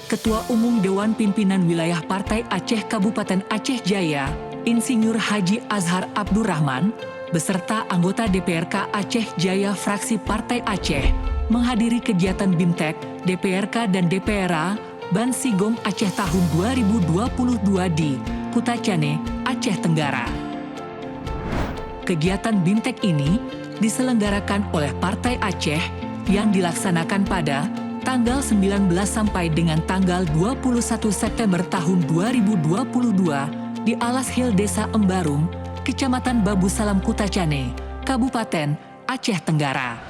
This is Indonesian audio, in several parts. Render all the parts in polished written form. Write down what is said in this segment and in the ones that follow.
Ketua Umum Dewan Pimpinan Wilayah Partai Aceh Kabupaten Aceh Jaya, Insinyur Haji Azhar Abdurrahman, beserta anggota DPRK Aceh Jaya fraksi Partai Aceh, menghadiri kegiatan BIMTEK, DPRK dan DPRA, Ban Sigom Aceh tahun 2022 di Kutacane, Aceh Tenggara. Kegiatan BIMTEK ini diselenggarakan oleh Partai Aceh yang dilaksanakan pada tanggal 19 sampai dengan tanggal 21 September tahun 2022 di Alas Hill Desa Embarung, Kecamatan Babu Salam Kutacane, Kabupaten Aceh Tenggara.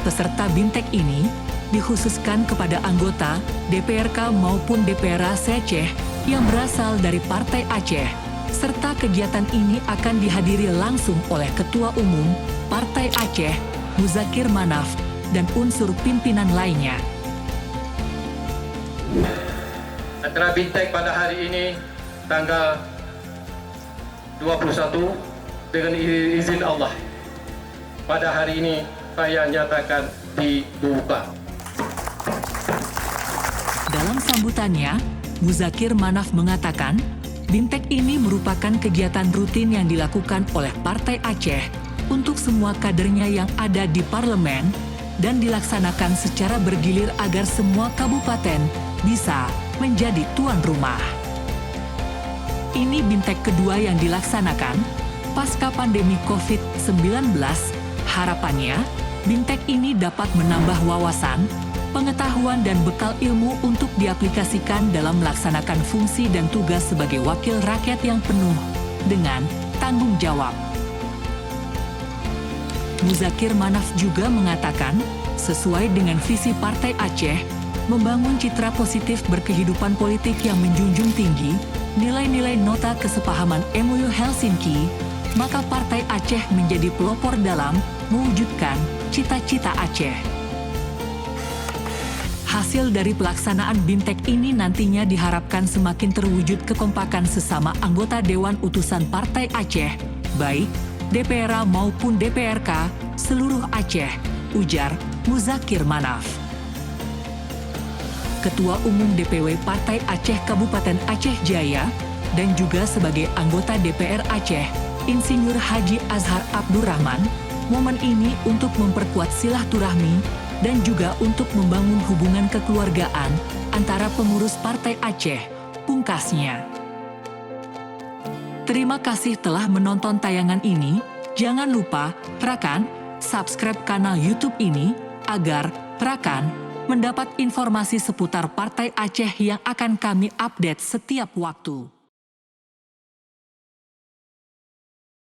Peserta BIMTEK ini dikhususkan kepada anggota DPRK maupun DPRA Aceh yang berasal dari Partai Aceh, serta kegiatan ini akan dihadiri langsung oleh Ketua Umum Partai Aceh, Muzakir Manaf, dan unsur pimpinan lainnya. Acara BIMTEK pada hari ini, tanggal 21, dengan izin Allah, pada hari ini saya nyatakan dibuka. Dalam sambutannya, Muzakir Manaf mengatakan, BIMTEK ini merupakan kegiatan rutin yang dilakukan oleh Partai Aceh untuk semua kadernya yang ada di parlemen dan dilaksanakan secara bergilir agar semua kabupaten bisa menjadi tuan rumah. Ini BIMTEK kedua yang dilaksanakan pasca pandemi COVID-19. Harapannya, BIMTEK ini dapat menambah wawasan, pengetahuan dan bekal ilmu untuk diaplikasikan dalam melaksanakan fungsi dan tugas sebagai wakil rakyat yang penuh dengan tanggung jawab. Muzakir Manaf juga mengatakan, sesuai dengan visi Partai Aceh, membangun citra positif berkehidupan politik yang menjunjung tinggi nilai-nilai nota kesepahaman MOU Helsinki, maka Partai Aceh menjadi pelopor dalam mewujudkan cita-cita Aceh. Hasil dari pelaksanaan BIMTEK ini nantinya diharapkan semakin terwujud kekompakan sesama anggota Dewan Utusan Partai Aceh, baik DPRA maupun DPRK seluruh Aceh, ujar Muzakir Manaf. Ketua Umum DPW Partai Aceh Kabupaten Aceh Jaya dan juga sebagai anggota DPR Aceh, Insinyur Haji Azhar Abdurrahman, momen ini untuk memperkuat silaturahmi dan juga untuk membangun hubungan kekeluargaan antara pengurus Partai Aceh, pungkasnya. Terima kasih telah menonton tayangan ini. Jangan lupa rakan subscribe kanal YouTube ini agar rakan mendapat informasi seputar Partai Aceh yang akan kami update setiap waktu.